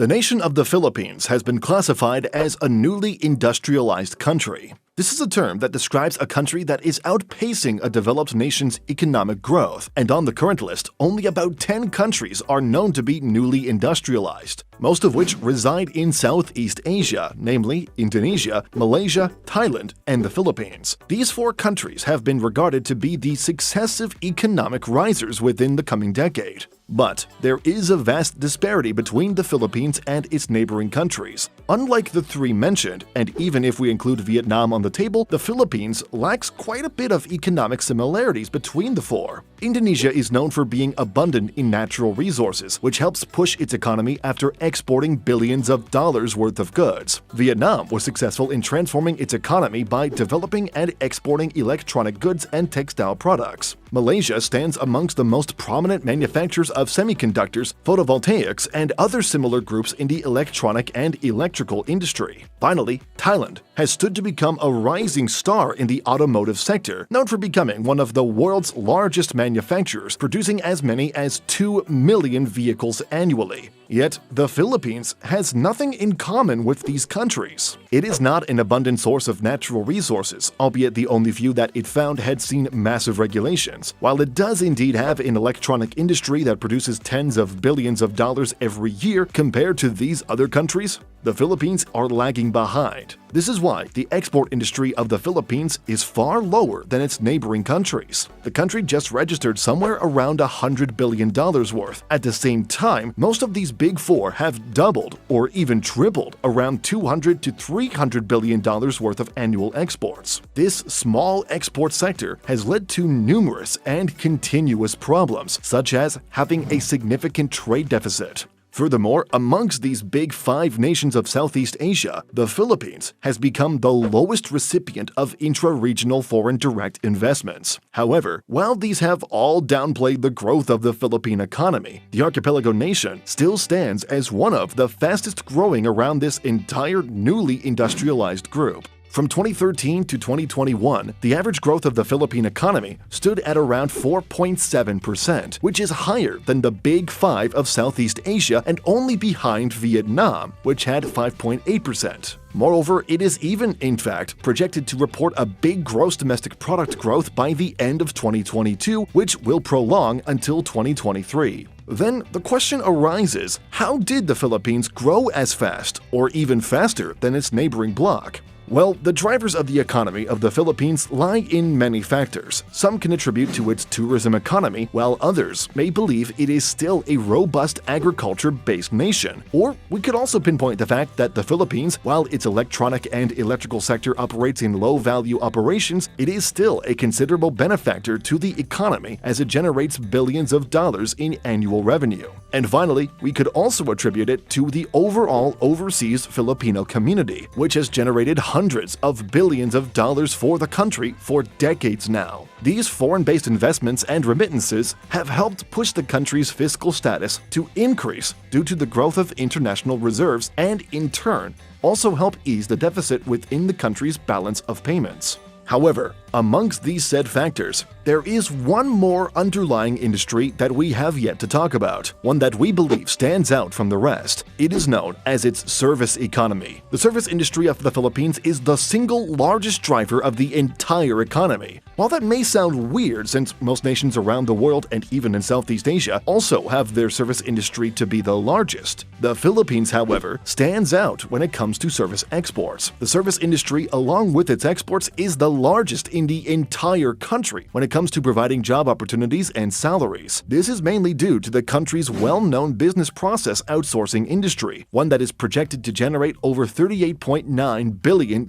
The nation of the Philippines has been classified as a newly industrialized country. This is a term that describes a country that is outpacing a developed nation's economic growth, and on the current list, only about 10 countries are known to be newly industrialized, most of which reside in Southeast Asia, namely Indonesia, Malaysia, Thailand, and the Philippines. These 4 countries have been regarded to be the successive economic risers within the coming decade. But there is a vast disparity between the Philippines and its neighboring countries. Unlike the 3 mentioned, and even if we include Vietnam on the table, the Philippines lacks quite a bit of economic similarities between the 4. Indonesia is known for being abundant in natural resources, which helps push its economy after exporting billions of dollars worth of goods. Vietnam was successful in transforming its economy by developing and exporting electronic goods and textile products. Malaysia stands amongst the most prominent manufacturers of semiconductors, photovoltaics, and other similar groups in the electronic and electrical industry. Finally, Thailand has stood to become a rising star in the automotive sector, known for becoming one of the world's largest manufacturers, producing as many as 2 million vehicles annually. Yet, the Philippines has nothing in common with these countries. It is not an abundant source of natural resources, albeit the only few that it found had seen massive regulations. While it does indeed have an electronic industry that produces tens of billions of dollars every year compared to these other countries, the Philippines are lagging behind. This is why the export industry of the Philippines is far lower than its neighboring countries. The country just registered somewhere around $100 billion worth. At the same time, most of these big 4 have doubled or even tripled around $200 to $300 billion worth of annual exports. This small export sector has led to numerous and continuous problems, such as having a significant trade deficit. Furthermore, amongst these big 5 nations of Southeast Asia, the Philippines has become the lowest recipient of intra-regional foreign direct investments. However, while these have all downplayed the growth of the Philippine economy, the archipelago nation still stands as one of the fastest growing around this entire newly industrialized group. From 2013 to 2021, the average growth of the Philippine economy stood at around 4.7%, which is higher than the Big 5 of Southeast Asia and only behind Vietnam, which had 5.8%. Moreover, it is even, in fact, projected to report a big gross domestic product growth by the end of 2022, which will prolong until 2023. Then the question arises, how did the Philippines grow as fast, or even faster than its neighboring bloc? Well, the drivers of the economy of the Philippines lie in many factors. Some can attribute to its tourism economy, while others may believe it is still a robust agriculture-based nation. Or we could also pinpoint the fact that the Philippines, while its electronic and electrical sector operates in low-value operations, it is still a considerable benefactor to the economy as it generates billions of dollars in annual revenue. And finally, we could also attribute it to the overall overseas Filipino community, which has generated hundreds of billions of dollars for the country for decades now. These foreign-based investments and remittances have helped push the country's fiscal status to increase due to the growth of international reserves and, in turn, also help ease the deficit within the country's balance of payments. However, amongst these said factors, there is one more underlying industry that we have yet to talk about, one that we believe stands out from the rest. It is known as its service economy. The service industry of the Philippines is the single largest driver of the entire economy. While that may sound weird since most nations around the world and even in Southeast Asia also have their service industry to be the largest, the Philippines, however, stands out when it comes to service exports. The service industry, along with its exports, is the largest in the entire country when it comes to providing job opportunities and salaries. This is mainly due to the country's well-known business process outsourcing industry, one that is projected to generate over $38.9 billion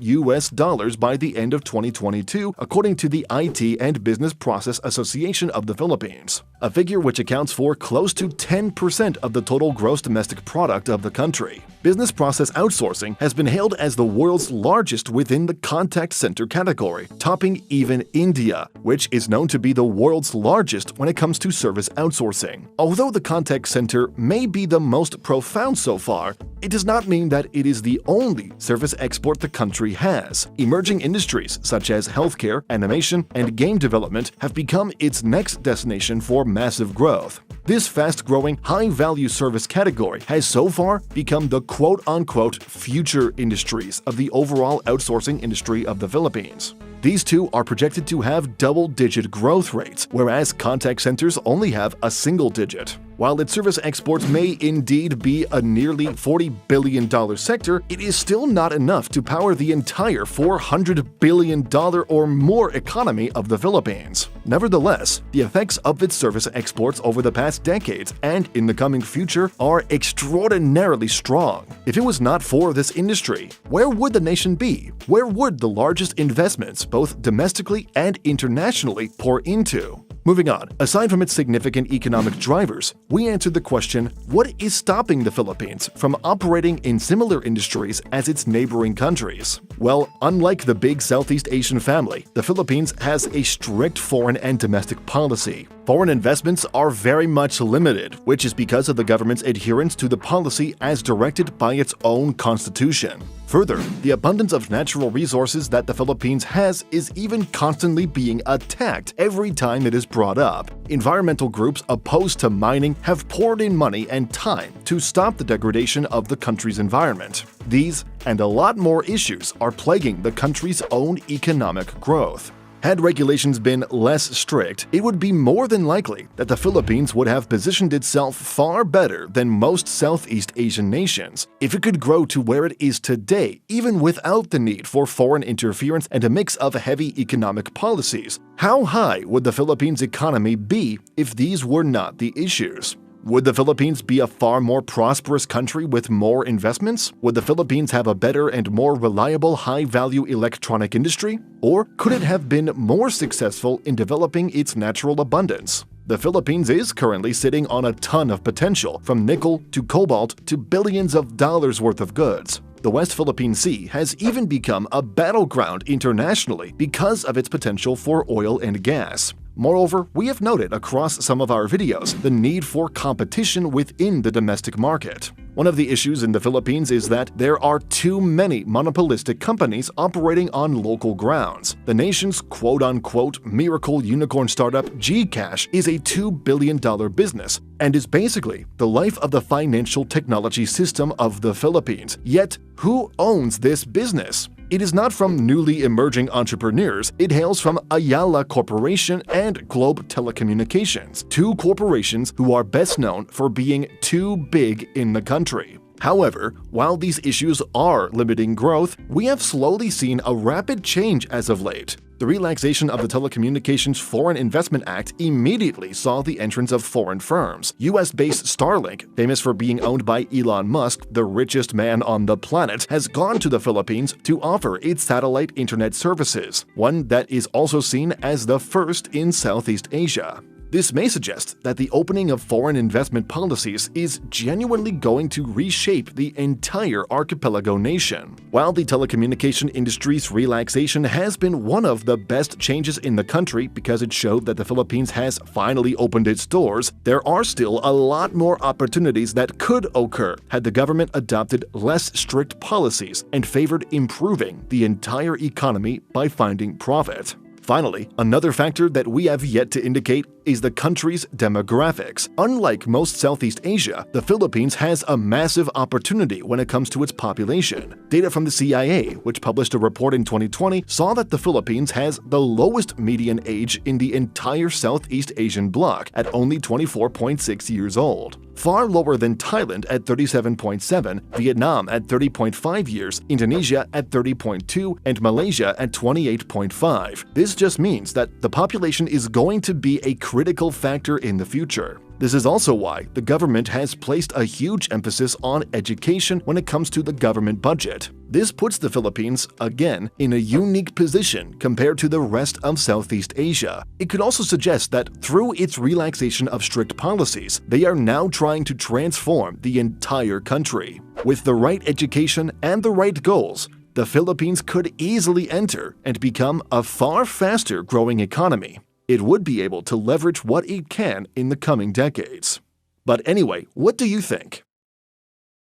by the end of 2022, according to the IT and Business Process Association of the Philippines, a figure which accounts for close to 10% of the total gross domestic product of the country. Business process outsourcing has been hailed as the world's largest within the contact center category, topping even India, which is known to be the world's largest when it comes to service outsourcing. Although the contact center may be the most profound so far, it does not mean that it is the only service export the country has. Emerging industries such as healthcare, animation, and game development have become its next destination for massive growth. This fast-growing, high-value service category has so far become the quote-unquote future industries of the overall outsourcing industry of the Philippines. These two are projected to have double-digit growth rates, whereas contact centers only have a single digit. While its service exports may indeed be a nearly $40 billion sector, it is still not enough to power the entire $400 billion or more economy of the Philippines. Nevertheless, the effects of its service exports over the past decades and in the coming future are extraordinarily strong. If it was not for this industry, where would the nation be? Where would the largest investments, both domestically and internationally, pour into? Moving on, aside from its significant economic drivers, we answered the question, what is stopping the Philippines from operating in similar industries as its neighboring countries? Well, unlike the big Southeast Asian family, the Philippines has a strict foreign and domestic policy. Foreign investments are very much limited, which is because of the government's adherence to the policy as directed by its own constitution. Further, the abundance of natural resources that the Philippines has is even constantly being attacked every time it is brought up. Environmental groups opposed to mining have poured in money and time to stop the degradation of the country's environment. These and a lot more issues are plaguing the country's own economic growth. Had regulations been less strict, it would be more than likely that the Philippines would have positioned itself far better than most Southeast Asian nations if it could grow to where it is today, even without the need for foreign interference and a mix of heavy economic policies. How high would the Philippines' economy be if these were not the issues? Would the Philippines be a far more prosperous country with more investments? Would the Philippines have a better and more reliable high-value electronic industry? Or could it have been more successful in developing its natural abundance? The Philippines is currently sitting on a ton of potential, from nickel to cobalt to billions of dollars worth of goods. The West Philippine Sea has even become a battleground internationally because of its potential for oil and gas. Moreover, we have noted across some of our videos the need for competition within the domestic market. One of the issues in the Philippines is that there are too many monopolistic companies operating on local grounds. The nation's quote-unquote miracle unicorn startup GCash is a $2 billion business and is basically the life of the financial technology system of the Philippines. Yet, who owns this business? It is not from newly emerging entrepreneurs, it hails from Ayala Corporation and Globe Telecommunications, two corporations who are best known for being too big in the country. However, while these issues are limiting growth, we have slowly seen a rapid change as of late. The relaxation of the Telecommunications Foreign Investment Act immediately saw the entrance of foreign firms. US-based Starlink, famous for being owned by Elon Musk, the richest man on the planet, has gone to the Philippines to offer its satellite internet services, one that is also seen as the first in Southeast Asia. This may suggest that the opening of foreign investment policies is genuinely going to reshape the entire archipelago nation. While the telecommunication industry's relaxation has been one of the best changes in the country because it showed that the Philippines has finally opened its doors, there are still a lot more opportunities that could occur had the government adopted less strict policies and favored improving the entire economy by finding profit. Finally, another factor that we have yet to indicate is the country's demographics. Unlike most Southeast Asia, the Philippines has a massive opportunity when it comes to its population. Data from the CIA, which published a report in 2020, saw that the Philippines has the lowest median age in the entire Southeast Asian bloc at only 24.6 years old. Far lower than Thailand at 37.7, Vietnam at 30.5 years, Indonesia at 30.2, and Malaysia at 28.5. This just means that the population is going to be a critical factor in the future. This is also why the government has placed a huge emphasis on education when it comes to the government budget. This puts the Philippines, again, in a unique position compared to the rest of Southeast Asia. It could also suggest that through its relaxation of strict policies, they are now trying to transform the entire country. With the right education and the right goals, the Philippines could easily enter and become a far faster growing economy. It would be able to leverage what it can in the coming decades. But anyway, what do you think?